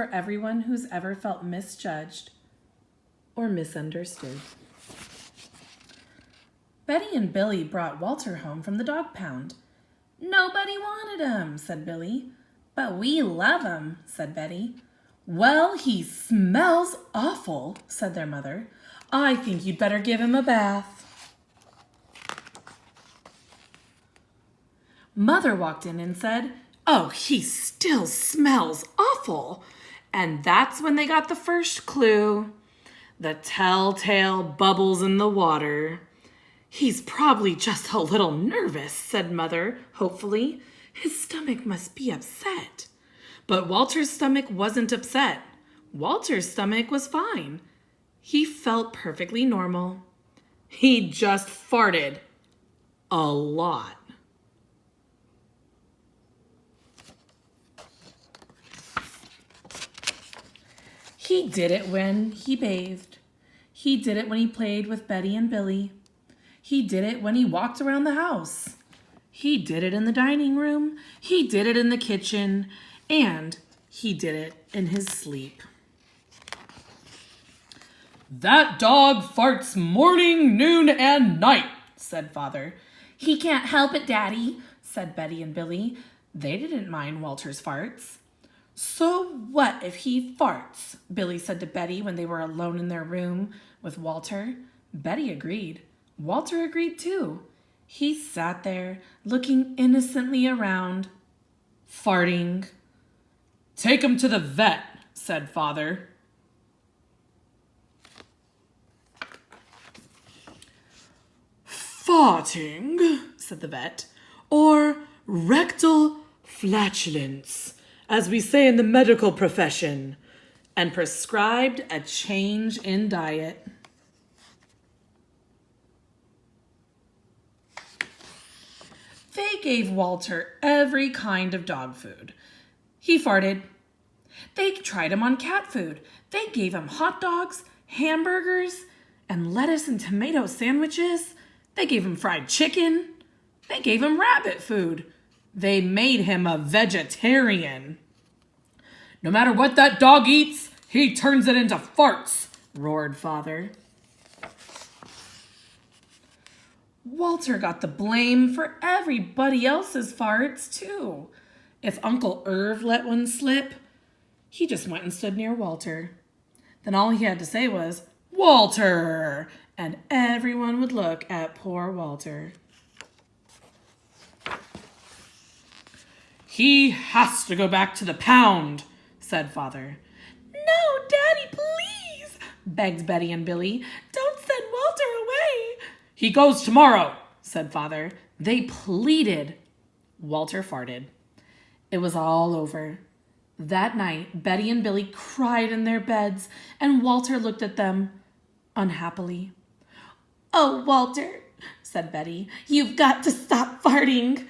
for everyone who's ever felt misjudged or misunderstood. Betty and Billy brought Walter home from the dog pound. "Nobody wanted him," said Billy. "But we love him," said Betty. "Well, he smells awful," said their mother. "I think you'd better give him a bath." Mother walked in and said, "Oh, he still smells awful." And that's when they got the first clue. The telltale bubbles in the water. "He's probably just a little nervous," said Mother, hopefully. "His stomach must be upset." But Walter's stomach wasn't upset. Walter's stomach was fine. He felt perfectly normal. He just farted a lot. He did it when he bathed. He did it when he played with Betty and Billy. He did it when he walked around the house. He did it in the dining room. He did it in the kitchen. And he did it in his sleep. "That dog farts morning, noon, and night," said Father. "He can't help it, Daddy," said Betty and Billy. They didn't mind Walter's farts. "So what if he farts?" Billy said to Betty when they were alone in their room with Walter. Betty agreed. Walter agreed too. He sat there, looking innocently around, farting. "Take him to the vet," said Father. "Farting," said the vet, "or rectal flatulence, as we say in the medical profession," and prescribed a change in diet. They gave Walter every kind of dog food. He farted. They tried him on cat food. They gave him hot dogs, hamburgers, and lettuce and tomato sandwiches. They gave him fried chicken. They gave him rabbit food. They made him a vegetarian. "No matter what that dog eats, he turns it into farts," roared Father. Walter got the blame for everybody else's farts, too. If Uncle Irv let one slip, he just went and stood near Walter. Then all he had to say was, "Walter!" and everyone would look at poor Walter. "He has to go back to the pound," said Father. "No, Daddy, please," begged Betty and Billy. "Don't send Walter away." "He goes tomorrow," said Father. They pleaded. Walter farted. It was all over. That night, Betty and Billy cried in their beds, and Walter looked at them unhappily. "Oh, Walter," said Betty, "you've got to stop farting."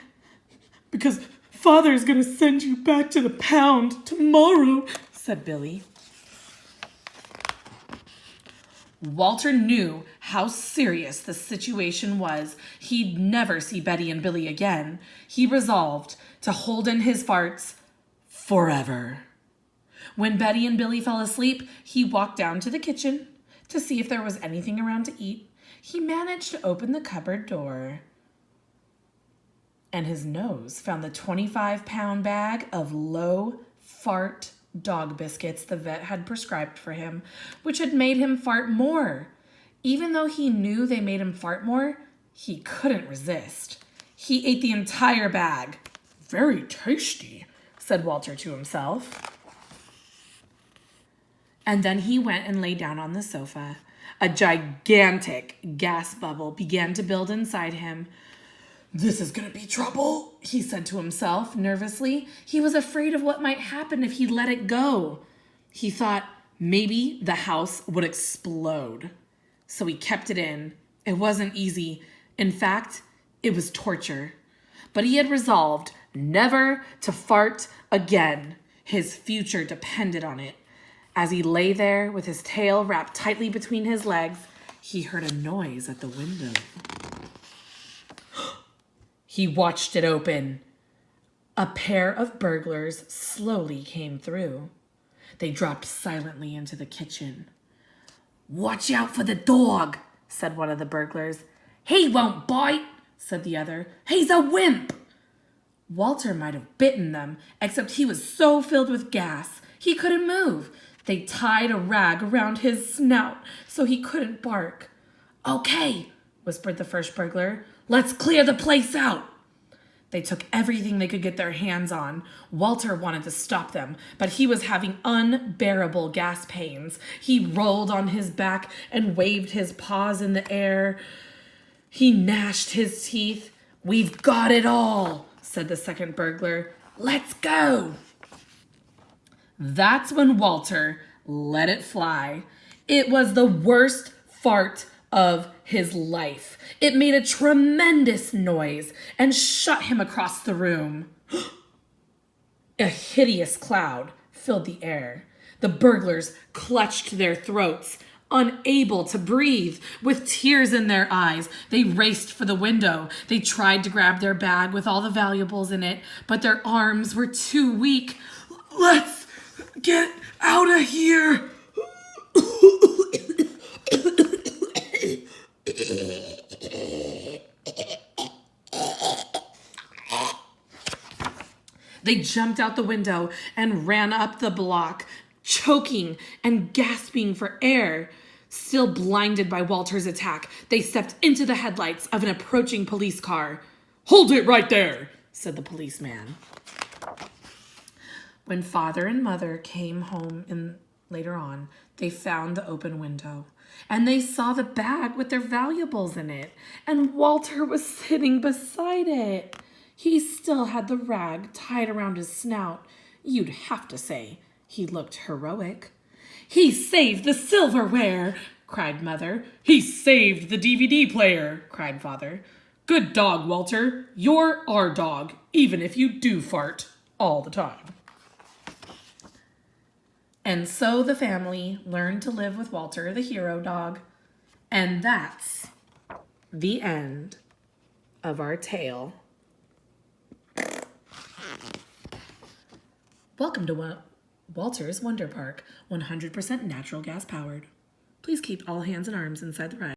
"Because Father's going to send you back to the pound tomorrow," said Billy. Walter knew how serious the situation was. He'd never see Betty and Billy again. He resolved to hold in his farts forever. When Betty and Billy fell asleep, he walked down to the kitchen to see if there was anything around to eat. He managed to open the cupboard door, and his nose found the 25-pound bag of low fart dog biscuits the vet had prescribed for him, which had made him fart more. Even though he knew they made him fart more, he couldn't resist. He ate the entire bag. "Very tasty," said Walter to himself. And then he went and lay down on the sofa. A gigantic gas bubble began to build inside him. "This is going to be trouble," he said to himself nervously. He was afraid of what might happen if he let it go. He thought maybe the house would explode. So he kept it in. It wasn't easy. In fact, it was torture. But he had resolved never to fart again. His future depended on it. As he lay there with his tail wrapped tightly between his legs, he heard a noise at the window. He watched it open. A pair of burglars slowly came through. They dropped silently into the kitchen. "Watch out for the dog," said one of the burglars. "He won't bite," said the other. "He's a wimp." Walter might have bitten them, except he was so filled with gas, he couldn't move. They tied a rag around his snout so he couldn't bark. "Okay," whispered the first burglar. "Let's clear the place out." They took everything they could get their hands on. Walter wanted to stop them, but he was having unbearable gas pains. He rolled on his back and waved his paws in the air. He gnashed his teeth. "We've got it all," said the second burglar. "Let's go." That's when Walter let it fly. It was the worst fart of his life. It made a tremendous noise and shot him across the room. A hideous cloud filled the air. The burglars clutched their throats, unable to breathe. With tears in their eyes, they raced for the window. They tried to grab their bag with all the valuables in it, but their arms were too weak. "Let's get out of here." They jumped out the window and ran up the block, choking and gasping for air. Still blinded by Walter's attack, they stepped into the headlights of an approaching police car. "Hold it right there," said the policeman. When father and mother came home later on, they found the open window, and they saw the bag with their valuables in it, and Walter was sitting beside it. He still had the rag tied around his snout. You'd have to say he looked heroic. "He saved the silverware," cried mother. "He saved the DVD player," cried father. "Good dog, Walter. You're our dog, even if you do fart all the time." And so the family learned to live with Walter, the hero dog. And that's the end of our tale. Welcome to Walter's Wonder Park, 100% natural gas powered. Please keep all hands and arms inside the ride.